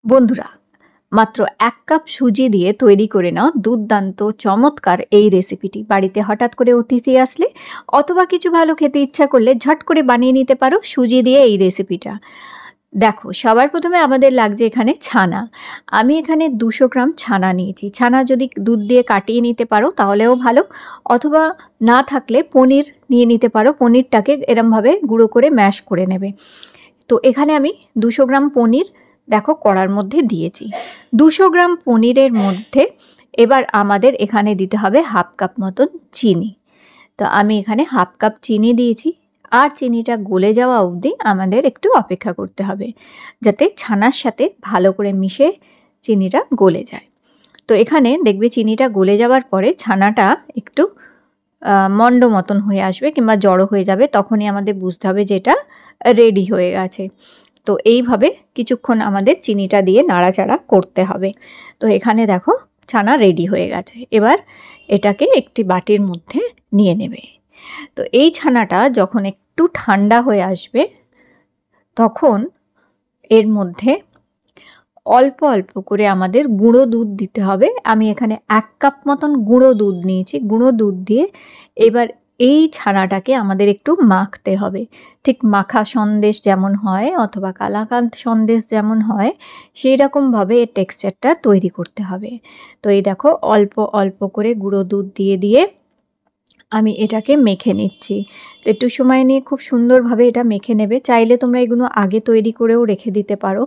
বন্ধুরা, মাত্র ১ কাপ সুজি দিয়ে তৈরি করে নাও দুর্দান্ত চমৎকার এই রেসিপিটি। বাড়িতে হঠাৎ করে অতিথি আসলে অথবা কিছু ভালো খেতে ইচ্ছা করলে ঝট করে বানিয়ে নিতে পারো সুজি দিয়ে এই রেসিপিটা। দেখো, সবার প্রথমে আমাদের লাগছে এখানে ছানা। আমি এখানে ২০০ গ্রাম ছানা নিয়েছি। ছানা যদি দুধ দিয়ে কাটিয়ে নিতে পারো তাহলেও ভালো, অথবা না থাকলে পনির নিয়ে নিতে পারো। পনিরটাকে এরমভাবে গুঁড়ো করে ম্যাশ করে নেবে। তো এখানে আমি ২০০ গ্রাম পনির দেখো কড়ার মধ্যে দিয়েছি। ২০০ গ্রাম পনিরের মধ্যে এবার আমাদের এখানে দিতে হবে ১/২ কাপ মতন চিনি। তো আমি এখানে ১/২ কাপ চিনি দিয়েছি, আর চিনিটা গলে যাওয়া অবধি আমাদের একটু অপেক্ষা করতে হবে, যাতে ছানার সাথে ভালো করে মিশে চিনিটা গলে যায়। তো এখানে দেখবে চিনিটা গলে যাওয়ার পরে ছানাটা একটু মন্ড মতন হয়ে আসবে কিংবা জড়ো হয়ে যাবে, তখনই আমাদের বুঝতে হবে যে এটা রেডি হয়ে গেছে। তো এইভাবে কিছুক্ষণ আমাদের চিনিটা দিয়ে নাড়াচাড়া করতে হবে। তো এখানে দেখো ছানা রেডি হয়ে গেছে। এবার এটাকে একটি বাটির মধ্যে নিয়ে নেবে। তো এই ছানাটা যখন একটু ঠান্ডা হয়ে আসবে তখন এর মধ্যে অল্প অল্প করে আমাদের গুঁড়ো দুধ দিতে হবে। আমি এখানে ১ কাপ মতন গুঁড়ো দুধ নিয়েছি। গুঁড়ো দুধ দিয়ে এবার এই ছানাটাকে আমাদের একটু মাখতে হবে। ঠিক মাখা সন্দেশ যেমন হয় অথবা কালাকাঁদ সন্দেশ যেমন হয়, সেই রকমভাবে এর টেক্সচারটা তৈরি করতে হবে। তো এই দেখো অল্প অল্প করে গুঁড়ো দুধ দিয়ে দিয়ে আমি এটাকে মেখে নিচ্ছি। তো একটু সময় নিয়ে খুব সুন্দরভাবে এটা মেখে নেবে। চাইলে তোমরা এগুলো আগে তৈরি করেও রেখে দিতে পারো,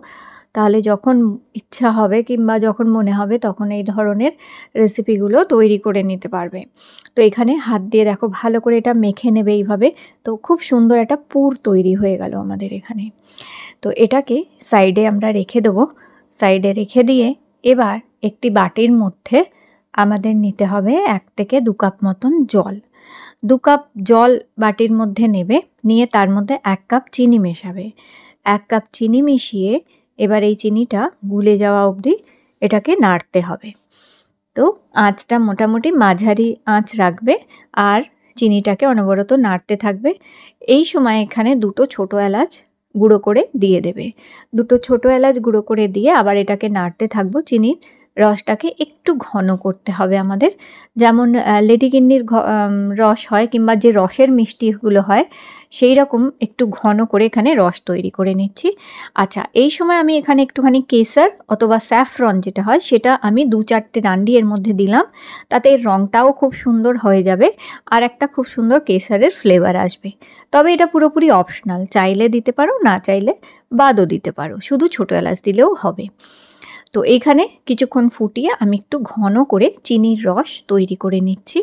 তাহলে যখন ইচ্ছা হবে কিংবা যখন মনে হবে তখন এই ধরনের রেসিপিগুলো তৈরি করে নিতে পারবে। তো এখানে হাত দিয়ে দেখো ভালো করে এটা মেখে নেবে এইভাবে। তো খুব সুন্দর একটা পুর তৈরি হয়ে গেল আমাদের এখানে। তো এটাকে সাইডে আমরা রেখে দেবো। সাইডে রেখে দিয়ে এবার একটি বাটির মধ্যে আমাদের নিতে হবে ১ থেকে ২ কাপ মতন জল। ২ কাপ জল বাটির মধ্যে নেবে, নিয়ে তার মধ্যে ১ কাপ চিনি মেশাবে। ১ কাপ চিনি মিশিয়ে এবার এই চিনিটা গুলে যাওয়া অবধি এটাকে নাড়তে হবে। তো আঁচটা মোটামুটি মাঝারি আঁচ রাখবে আর চিনিটাকে অনবরত নাড়তে থাকবে। এই সময় এখানে ২টো ছোটো এলাচ গুঁড়ো করে দিয়ে দেবে। ২টো ছোটো এলাচ গুঁড়ো করে দিয়ে আবার এটাকে নাড়তে থাকবো। চিনির রসটাকে একটু ঘন করতে হবে আমাদের, যেমন লেডিকেনির রস হয় কিংবা যে রসের মিষ্টিগুলো হয় সেই রকম একটু ঘন করে এখানে রস তৈরি করে নিচ্ছি। আচ্ছা, এই সময় আমি এখানে একটুখানি কেসার অথবা স্যাফরন যেটা হয় সেটা আমি ২-৪টে ডান্ডি এর মধ্যে দিলাম, তাতে এর রঙটাও খুব সুন্দর হয়ে যাবে আর একটা খুব সুন্দর কেসারের ফ্লেভার আসবে। তবে এটা পুরোপুরি অপশনাল, চাইলে দিতে পারো, না চাইলে বাদও দিতে পারো, শুধু ছোটো এলাচ দিলেও হবে। তো এইখানে কিছুক্ষণ ফুটিয়ে আমি একটু ঘন করে চিনির রস তৈরি করে নিচ্ছি।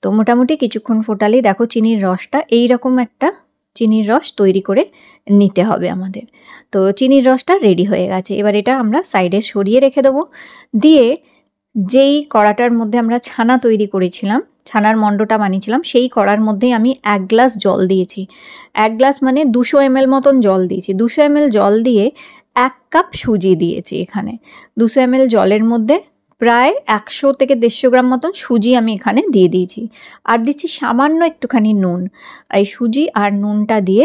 তো মোটামুটি কিছুক্ষণ ফোটালেই দেখো চিনির রসটা এই রকম একটা চিনির রস তৈরি করে নিতে হবে আমাদের। তো চিনির রসটা রেডি হয়ে গেছে। এবার এটা আমরা সাইডে সরিয়ে রেখে দেবো। দিয়ে যেই কড়াটার মধ্যে আমরা ছানা তৈরি করেছিলাম, ছানার মণ্ডটা বানিয়েছিলাম, সেই কড়ার মধ্যেই আমি ১ গ্লাস জল দিয়েছি। ১ গ্লাস মানে ২০০ ml মতন জল দিয়েছি। ২০০ ml জল দিয়ে ১ কাপ সুজি দিয়েছি এখানে। ২০০ ml জলের মধ্যে প্রায় ১০০ থেকে ১৫০ গ্রাম মতন সুজি আমি এখানে দিয়ে দিয়েছি। আর দিচ্ছি সামান্য একটুখানি নুন। এই সুজি আর নুনটা দিয়ে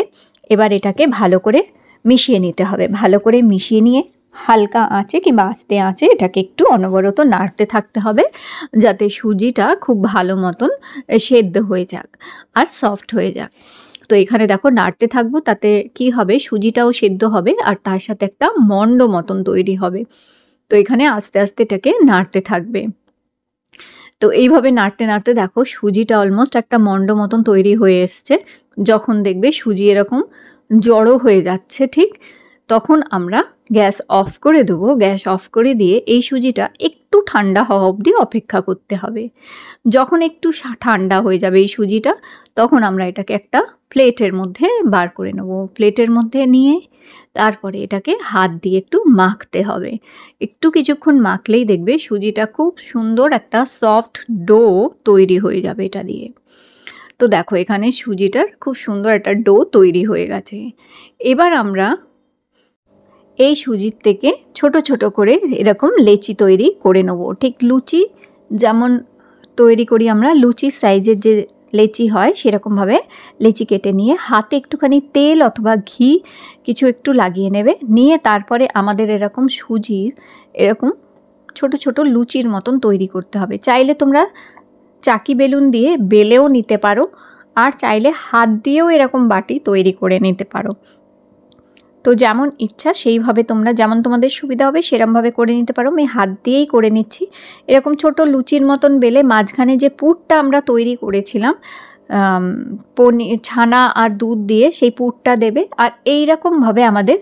এবার এটাকে ভালো করে মিশিয়ে নিতে হবে। ভালো করে মিশিয়ে নিয়ে হালকা আঁচে কিংবা আস্তে আঁচে এটাকে একটু অনবরত নাড়তে থাকতে হবে, যাতে সুজিটা খুব ভালো মতন সেদ্ধ হয়ে যাক আর সফট হয়ে যাক। তো এখানে দেখো নাড়তে থাকবো, তাতে কি হবে সুজিটাও সেদ্ধ হবে আর তার সাথে একটা মণ্ড মতন তৈরি হবে। তো এখানে আস্তে আস্তে এটাকে নাড়তে থাকবে। তো এইভাবে নাড়তে নাড়তে দেখো সুজিটা অলমোস্ট একটা মণ্ড মতন তৈরি হয়ে এসছে। যখন দেখবে সুজি এরকম জড়ো হয়ে যাচ্ছে ঠিক তখন আমরা গ্যাস অফ করে দেবো। গ্যাস অফ করে দিয়ে এই সুজিটা একটু ঠান্ডা হওয়া অবধি অপেক্ষা করতে হবে। যখন একটু ঠান্ডা হয়ে যাবে এই সুজিটা, তখন আমরা এটাকে একটা প্লেটের মধ্যে বার করে নেব। প্লেটের মধ্যে নিয়ে তারপরে এটাকে হাত দিয়ে একটু মাখতে হবে। একটু কিছুক্ষণ মাখলেই দেখবে সুজিটা খুব সুন্দর একটা সফট ডো তৈরি হয়ে যাবে এটা দিয়ে। তো দেখো এখানে সুজিটার খুব সুন্দর একটা ডো তৈরি হয়ে গেছে। এবার আমরা এই সুজির থেকে ছোট ছোট করে এরকম লেচি তৈরি করে নেব। ঠিক লুচি যেমন তৈরি করি আমরা, লুচির সাইজের যে লেচি হয় সেরকমভাবে লেচি কেটে নিয়ে হাতে একটুখানি তেল অথবা ঘি কিছু একটু লাগিয়ে নেবে, নিয়ে তারপরে আমাদের এরকম সুজির এরকম ছোট ছোট লুচির মতন তৈরি করতে হবে। চাইলে তোমরা চাকি বেলুন দিয়ে বেলেও নিতে পারো, আর চাইলে হাত দিয়েও এরকম বাটি তৈরি করে নিতে পারো। তো যেমন ইচ্ছা সেইভাবে তোমরা, যেমন তোমাদের সুবিধা হবে সেরকমভাবে করে নিতে পারো। আমি হাত দিয়েই করে নিচ্ছি। এরকম ছোট লুচির মতন বেলে মাঝখানে যে পুরটা আমরা তৈরি করেছিলাম পনির, ছানা আর দুধ দিয়ে, সেই পুরটা দেবে। আর এইরকমভাবে আমাদের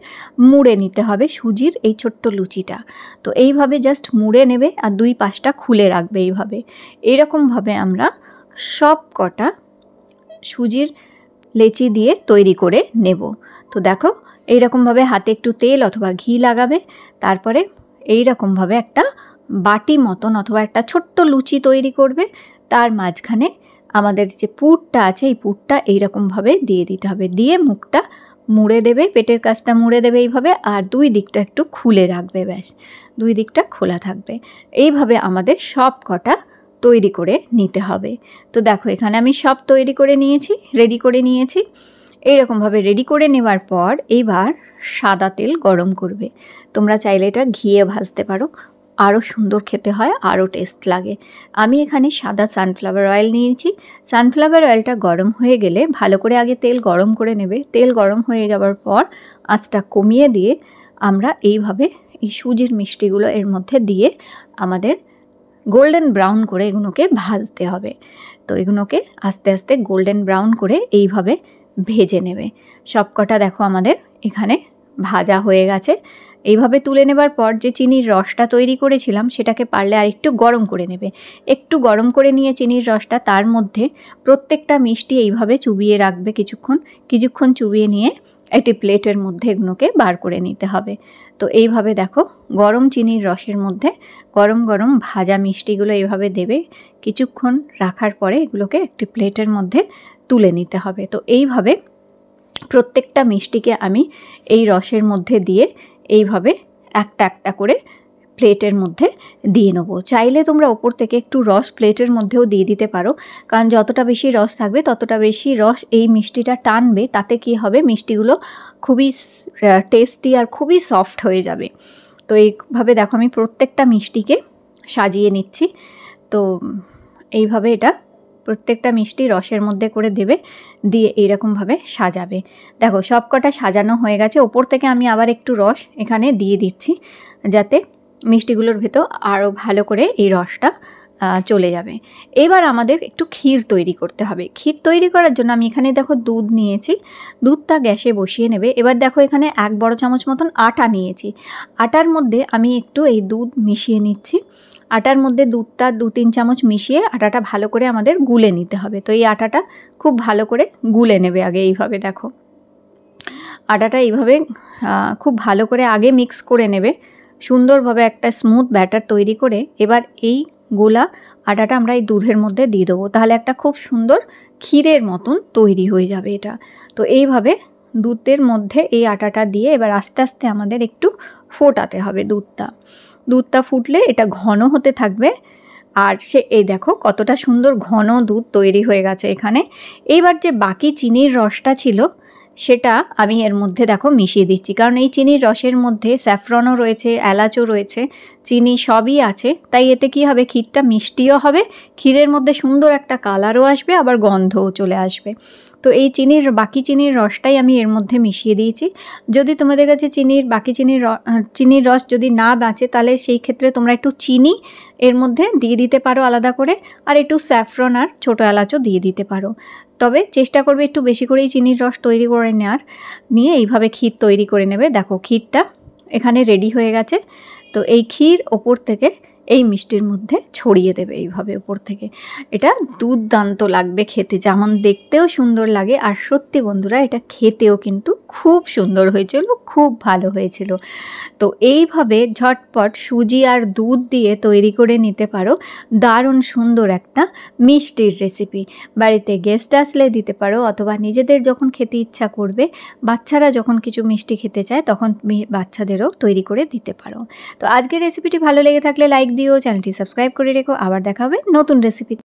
মুড়ে নিতে হবে সুজির এই ছোট্ট লুচিটা। তো এইভাবে জাস্ট মুড়ে নেবে আর দুই পাশটা খুলে রাখবে এইভাবে। এইরকমভাবে আমরা সব কটা সুজির লেচি দিয়ে তৈরি করে নেব। তো দেখো এইরকমভাবে হাতে একটু তেল অথবা ঘি লাগাবে, তারপরে এইরকমভাবে একটা বাটি মতন অথবা একটা ছোট্ট লুচি তৈরি করবে। তার মাঝখানে আমাদের যে পুরটা আছে এই পুরটা এইরকমভাবে দিয়ে দিতে হবে, দিয়ে মুখটা মুড়ে দেবে, পেটের কাছটা মুড়ে দেবে এইভাবে, আর দুই দিকটা একটু খুলে রাখবে, ব্যাস দুই দিকটা খোলা থাকবে। এইভাবে আমাদের সব কটা তৈরি করে নিতে হবে। তো দেখো এখানে আমি সব তৈরি করে নিয়েছি, রেডি করে নিয়েছি। এইরকমভাবে রেডি করে নেওয়ার পর এইবার সাদা তেল গরম করবে। তোমরা চাইলে এটা ঘিয়ে ভাজতে পারো, আরও সুন্দর খেতে হয়, আরও টেস্ট লাগে। আমি এখানে সাদা সানফ্লাওয়ার অয়েল নিয়েছি। সানফ্লাওয়ার অয়েলটা গরম হয়ে গেলে ভালো করে আগে তেল গরম করে নেবে। তেল গরম হয়ে যাওয়ার পর আঁচটা কমিয়ে দিয়ে আমরা এইভাবে এই সুজির মিষ্টিগুলো এর মধ্যে দিয়ে আমাদের গোল্ডেন ব্রাউন করে এগুলোকে ভাজতে হবে। তো এগুলোকে আস্তে আস্তে গোল্ডেন ব্রাউন করে এইভাবে ভেজে নেবে। সবকটা দেখো আমাদের এখানে ভাজা হয়ে গেছে। এইভাবে তুলে নেবার পর যে চিনির রসটা তৈরি করেছিলাম সেটাকে পারলে আর একটু গরম করে নেবে। একটু গরম করে নিয়ে চিনির রসটা তার মধ্যে প্রত্যেকটা মিষ্টি এইভাবে চুবিয়ে রাখবে কিছুক্ষণ চুবিয়ে নিয়ে একটি প্লেটের মধ্যে এগুলোকে বার করে নিতে হবে। তো এইভাবে দেখো গরম চিনির রসের মধ্যে গরম গরম ভাজা মিষ্টিগুলো এইভাবে দেবে। কিছুক্ষণ রাখার পরে এগুলোকে একটি প্লেটের মধ্যে তুলে নিতে হবে। তো এইভাবে প্রত্যেকটা মিষ্টিকে আমি এই রসের মধ্যে দিয়ে এইভাবে একটা একটা করে প্লেটের মধ্যে দিয়ে নেবো। চাইলে তোমরা ওপর থেকে একটু রস প্লেটের মধ্যেও দিয়ে দিতে পারো, কারণ যতটা বেশি রস থাকবে ততটা বেশি রস এই মিষ্টিটা টানবে। তাতে কি হবে, মিষ্টিগুলো খুবই টেস্টি আর খুবই সফট হয়ে যাবে। তো এইভাবে দেখো আমি প্রত্যেকটা মিষ্টিকে সাজিয়ে নিচ্ছি। তো এইভাবে এটা প্রত্যেকটা মিষ্টি রসের মধ্যে করে দেবে, দিয়ে এইরকমভাবে সাজাবে। দেখো সব কটা সাজানো হয়ে গেছে। ওপর থেকে আমি আবার একটু রস এখানে দিয়ে দিচ্ছি, যাতে মিষ্টিগুলোর ভেতর আরও ভালো করে এই রসটা চলে যাবে। এবার আমাদের একটু ক্ষীর তৈরি করতে হবে। ক্ষীর তৈরি করার জন্য আমি এখানে দেখো দুধ নিয়েছি, দুধটা গ্যাসে বসিয়ে নেবে। এবার দেখো এখানে 1 বড় চামচ মতন আটা নিয়েছি। আটার মধ্যে আমি একটু এই দুধ মিশিয়ে নিচ্ছি। আটার মধ্যে দুধটা 2-3 চামচ মিশিয়ে আটাটা ভালো করে আমাদের গুলে নিতে হবে। তো এই আটাটা খুব ভালো করে গুলে নেবে আগে। এইভাবে দেখো আটাটা এইভাবে খুব ভালো করে আগে মিক্স করে নেবে, সুন্দরভাবে একটা স্মুথ ব্যাটার তৈরি করে এবার এই গোলা আটাটা আমরা এই দুধের মধ্যে দিয়ে দেবো। তাহলে একটা খুব সুন্দর ক্ষীরের মতন তৈরি হয়ে যাবে এটা। তো এইভাবে দুধের মধ্যে এই আটাটা দিয়ে এবার আস্তে আস্তে আমাদের একটু ফোটাতে হবে দুধটা ফুটলে এটা ঘন হতে থাকবে। আর এই দেখো কতটা সুন্দর ঘন দুধ তৈরি হয়ে গেছে এখানে। এইবার যে বাকি চিনির রসটা ছিল সেটা আমি এর মধ্যে দেখো মিশিয়ে দিচ্ছি, কারণ এই চিনির রসের মধ্যে স্যাফরনও রয়েছে, এলাচও রয়েছে, চিনি সবই আছে। তাই এতে কি হবে, ক্ষীরটা মিষ্টিও হবে, ক্ষীরের মধ্যে সুন্দর একটা কালারও আসবে, আবার গন্ধও চলে আসবে। তো এই বাকি চিনির রসটাই আমি এর মধ্যে মিশিয়ে দিয়েছি। যদি তোমাদের কাছে বাকি চিনির রস যদি না বাঁচে তাহলে সেই ক্ষেত্রে তোমরা একটু চিনি এর মধ্যে দিয়ে দিতে পারো আলাদা করে, আর একটু স্যাফরন আর ছোটো এলাচও দিয়ে দিতে পারো। তবে চেষ্টা করবে একটু বেশি করেই চিনির রস তৈরি করে নিয়ে এইভাবে ক্ষীর তৈরি করে নেবে। দেখো ক্ষীরটা এখানে রেডি হয়ে গেছে। তো এই ক্ষীর ওপর থেকে এই মিষ্টির মধ্যে ছড়িয়ে দেবে এইভাবে ওপর থেকে। এটা দুর্দান্ত লাগবে খেতে, যেমন দেখতেও সুন্দর লাগে, আর সত্যি বন্ধুরা এটা খেতেও কিন্তু খুব সুন্দর হয়েছিল, খুব ভালো হয়েছিল। তো এইভাবে ঝটপট সুজি আর দুধ দিয়ে তৈরি করে নিতে পারো দারুণ সুন্দর একটা মিষ্টির রেসিপি। বাড়িতে গেস্ট আসলে দিতে পারো, অথবা নিজেদের যখন খেতে ইচ্ছা করবে, বাচ্চারা যখন কিছু মিষ্টি খেতে চায় তখন বাচ্চাদেরও তৈরি করে দিতে পারো। তো আজকের রেসিপিটি ভালো লেগে থাকলে লাইক দিও, চ্যানেলটি সাবস্ক্রাইব করে রেখো। আবার দেখা হবে নতুন রেসিপি।